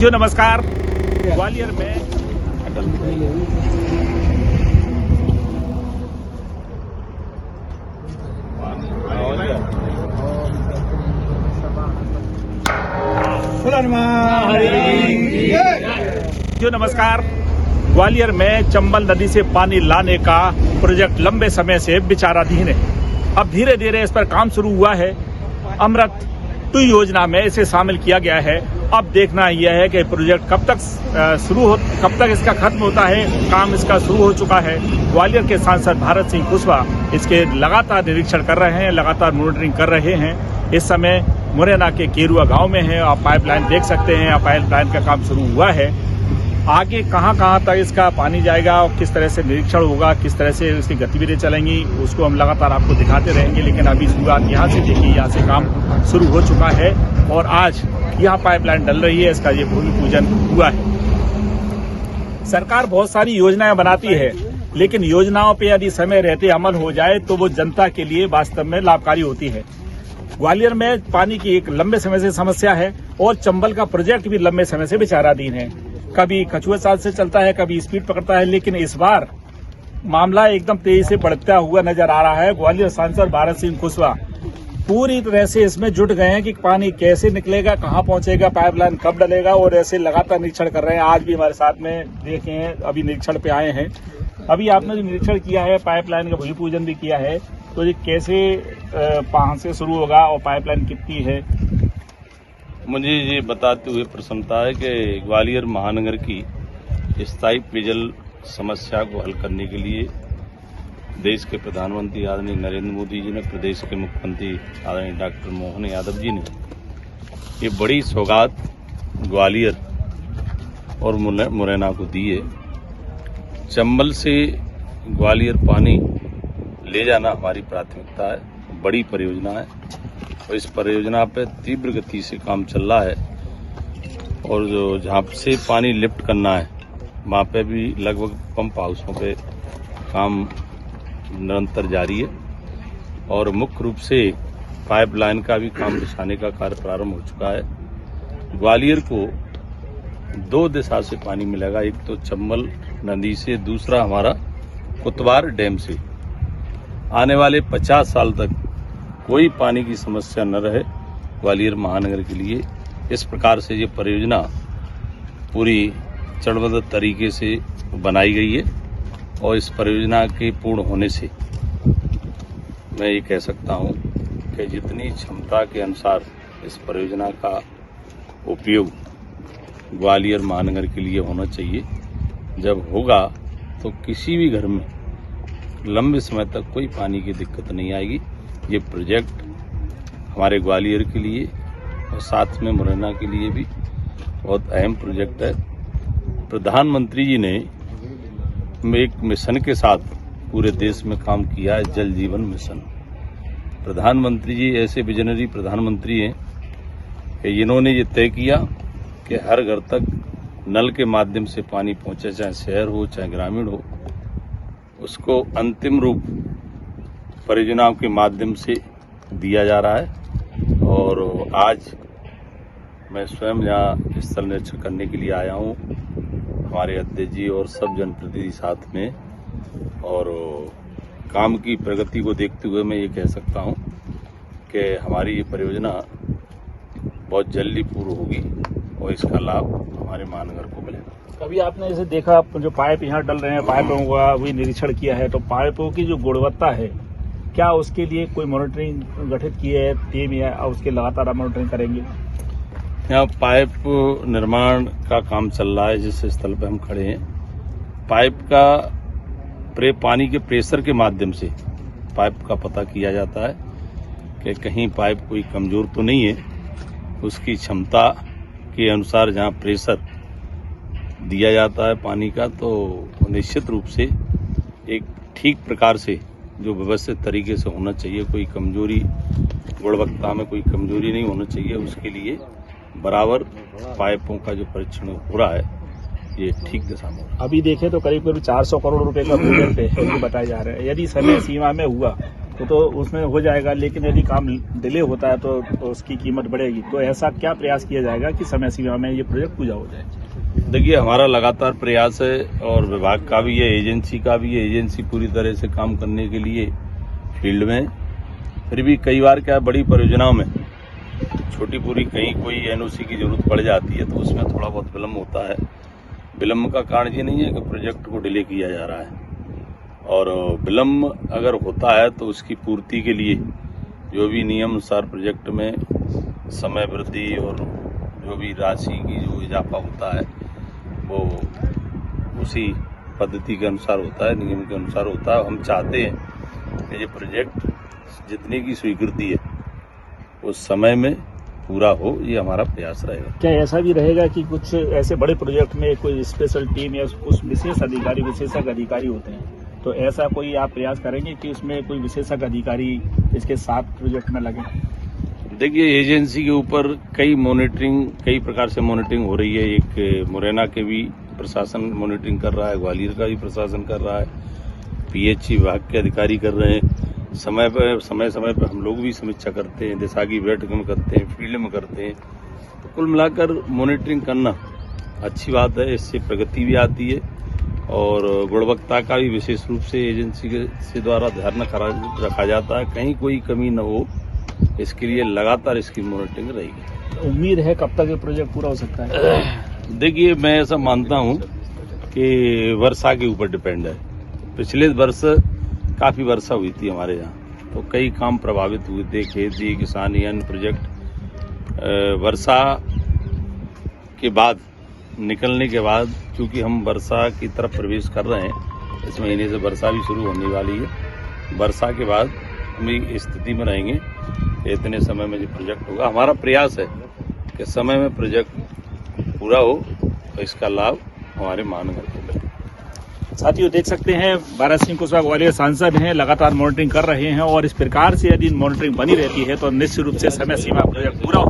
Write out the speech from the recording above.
जो नमस्कार। ग्वालियर में ग्वालियर में चंबल नदी से पानी लाने का प्रोजेक्ट लंबे समय से विचाराधीन है। अब धीरे धीरे इस पर काम शुरू हुआ है। अमृत 2 योजना में इसे शामिल किया गया है। अब देखना यह है कि प्रोजेक्ट कब तक इसका खत्म होता है। काम इसका शुरू हो चुका है। ग्वालियर के सांसद भारत सिंह कुशवाहा इसके लगातार निरीक्षण कर रहे हैं, लगातार मॉनिटरिंग कर रहे हैं। इस समय मुरैना के केरुआ गांव में है। आप पाइपलाइन देख सकते हैं। पाइपलाइन का काम शुरू हुआ है। आगे कहां तक इसका पानी जाएगा और किस तरह से निरीक्षण होगा, किस तरह से इसकी गतिविधियां चलेंगी, उसको हम लगातार आपको दिखाते रहेंगे। लेकिन अभी शुरुआत यहाँ से देखिए, यहाँ से काम शुरू हो चुका है और आज यहाँ पाइपलाइन डल रही है। इसका ये भूमि पूजन हुआ है। सरकार बहुत सारी योजनाएं बनाती है, लेकिन योजनाओं पे यदि समय रहते अमल हो जाए तो वो जनता के लिए वास्तव में लाभकारी होती है। ग्वालियर में पानी की एक लंबे समय से समस्या है और चंबल का प्रोजेक्ट भी लंबे समय से विचाराधीन है। कभी कछुआ चाल से चलता है, कभी स्पीड पकड़ता है, लेकिन इस बार मामला एकदम तेजी से बढ़ता हुआ नजर आ रहा है। ग्वालियर सांसद भारत सिंह कुशवाहा पूरी तरह से इसमें जुट गए हैं कि पानी कैसे निकलेगा, कहां पहुंचेगा, पाइपलाइन कब डलेगा, और ऐसे लगातार निरीक्षण कर रहे हैं। आज भी हमारे साथ में देखे हैं, अभी निरीक्षण पे आए हैं। अभी आपने जो निरीक्षण किया है, पाइपलाइन का भूमि पूजन भी किया है, तो ये कैसे कहां से शुरू होगा और पाइपलाइन कितनी है? मुझे ये बताते हुए प्रसन्नता है कि ग्वालियर महानगर की स्थायी पेयजल समस्या को हल करने के लिए देश के प्रधानमंत्री आदरणीय नरेंद्र मोदी जी ने, प्रदेश के मुख्यमंत्री आदरणीय डॉक्टर मोहन यादव जी ने ये बड़ी सौगात ग्वालियर और मुरैना को दी है। चंबल से ग्वालियर पानी ले जाना हमारी प्राथमिकता है, बड़ी परियोजना है और इस परियोजना पे तीव्र गति से काम चल रहा है। और जो जहाँ से पानी लिफ्ट करना है वहाँ पे भी लगभग पंप हाउसों पे काम निरंतर जारी है और मुख्य रूप से पाइपलाइन का भी काम बिछाने का कार्य प्रारंभ हो चुका है। ग्वालियर को 2 दिशा से पानी मिलेगा, एक तो चंबल नदी से, दूसरा हमारा कुतवार डैम से। आने वाले 50 साल तक कोई पानी की समस्या न रहे ग्वालियर महानगर के लिए, इस प्रकार से ये परियोजना पूरी चरणबद्ध तरीके से बनाई गई है। और इस परियोजना के पूर्ण होने से मैं ये कह सकता हूँ कि जितनी क्षमता के अनुसार इस परियोजना का उपयोग ग्वालियर महानगर के लिए होना चाहिए, जब होगा तो किसी भी घर में लंबे समय तक कोई पानी की दिक्कत नहीं आएगी। ये प्रोजेक्ट हमारे ग्वालियर के लिए और साथ में मुरैना के लिए भी बहुत अहम प्रोजेक्ट है। प्रधानमंत्री जी ने एक मिशन के साथ पूरे देश में काम किया है, जल जीवन मिशन। प्रधानमंत्री जी ऐसे विजनरी प्रधानमंत्री हैं कि जिन्होंने ये तय किया कि हर घर तक नल के माध्यम से पानी पहुंचे, चाहे शहर हो चाहे ग्रामीण हो। उसको अंतिम रूप परियोजनाओं के माध्यम से दिया जा रहा है। और आज मैं स्वयं यहाँ स्थल निरीक्षण करने के लिए आया हूँ, हमारे अध्यक्ष जी और सब जनप्रतिनिधि साथ में। और काम की प्रगति को देखते हुए मैं ये कह सकता हूँ कि हमारी ये परियोजना बहुत जल्दी पूर्ण होगी और इसका लाभ हमारे महानगर को मिलेगा। कभी आपने इसे देखा, जो पाइप यहाँ डल रहे हैं, पाइपों का भी निरीक्षण किया है, तो पाइपों की जो गुणवत्ता है, क्या उसके लिए कोई मॉनिटरिंग गठित की है टीम, या उसके लगातार आप मॉनिटरिंग करेंगे? यहाँ पाइप निर्माण का काम चल रहा है। जिस स्थल पर हम खड़े हैं, पाइप का पानी के प्रेशर के माध्यम से पाइप का पता किया जाता है कि कहीं पाइप कोई कमजोर तो नहीं है। उसकी क्षमता के अनुसार जहाँ प्रेशर दिया जाता है पानी का, तो निश्चित रूप से एक ठीक प्रकार से जो व्यवस्थित तरीके से होना चाहिए, कोई कमजोरी, गुणवत्ता में कोई कमजोरी नहीं होना चाहिए। उसके लिए बराबर पाइपों का जो परीक्षण हो रहा है, ये ठीक दिशा में। अभी देखें तो करीब 400 करोड़ रुपए का प्रोजेक्ट है, ये बताया जा रहा है। यदि समय सीमा में हुआ तो उसमें हो जाएगा, लेकिन यदि काम डिले होता है तो उसकी कीमत बढ़ेगी। तो ऐसा क्या प्रयास किया जाएगा कि समय सीमा में ये प्रोजेक्ट पूरा हो जाए? देखिए, हमारा लगातार प्रयास है और विभाग का भी है, एजेंसी का भी है। एजेंसी पूरी तरह से काम करने के लिए फील्ड में, फिर भी कई बार क्या बड़ी परियोजनाओं में छोटी पूरी कहीं कोई एनओसी की जरूरत पड़ जाती है तो उसमें थोड़ा बहुत विलम्ब होता है। विलम्ब का कारण ये नहीं है कि प्रोजेक्ट को डिले किया जा रहा है, और विलम्ब अगर होता है तो उसकी पूर्ति के लिए जो भी नियम अनुसार प्रोजेक्ट में समय वृद्धि और जो भी राशि की जो इजाफा होता है वो उसी पद्धति के अनुसार होता है, नियम के अनुसार होता है। हम चाहते हैं कि ये प्रोजेक्ट जितने की स्वीकृति है उस समय में पूरा हो, ये हमारा प्रयास रहेगा। क्या ऐसा भी रहेगा कि कुछ ऐसे बड़े प्रोजेक्ट में कोई स्पेशल टीम या कुछ विशेषज्ञ अधिकारी होते हैं, तो ऐसा कोई आप प्रयास करेंगे कि उसमें कोई विशेषज्ञ अधिकारी इसके साथ प्रोजेक्ट में लगे? देखिए, एजेंसी के ऊपर कई प्रकार से मॉनिटरिंग हो रही है। एक मुरैना के भी प्रशासन मॉनिटरिंग कर रहा है, ग्वालियर का भी प्रशासन कर रहा है, पीएचई विभाग के अधिकारी कर रहे हैं। समय पर हम लोग भी समीक्षा करते हैं, दिशा की बैठक में करते हैं, फील्ड में करते हैं। तो कुल मिलाकर मॉनिटरिंग करना अच्छी बात है, इससे प्रगति भी आती है और गुणवत्ता का भी विशेष रूप से एजेंसी के द्वारा ध्यान रखा जाता है, कहीं कोई कमी न हो, इसके लिए लगातार इसकी मॉनिटरिंग रहेगी। उम्मीद है कब तक ये प्रोजेक्ट पूरा हो सकता है? देखिए, मैं ऐसा मानता हूं कि वर्षा के ऊपर डिपेंड है। पिछले वर्ष काफी वर्षा हुई थी हमारे यहाँ, तो कई काम प्रभावित हुए थे, खेती, किसानी, अन्य प्रोजेक्ट। वर्षा के बाद निकलने के बाद, क्योंकि हम वर्षा की तरफ प्रवेश कर रहे हैं, इस महीने से वर्षा भी शुरू होने वाली है। वर्षा के बाद हम इस स्थिति में रहेंगे कि इतने समय में जो प्रोजेक्ट होगा। हमारा प्रयास है कि समय में प्रोजेक्ट पूरा हो और इसका लाभ हमारे महानगर को मिले। साथियों, देख सकते हैं भारत सिंह कुशवाहा ग्वालियर सांसद हैं, लगातार मॉनिटरिंग कर रहे हैं और इस प्रकार से यदि मॉनिटरिंग बनी रहती है तो निश्चित रूप से समय सीमा प्रोजेक्ट पूरा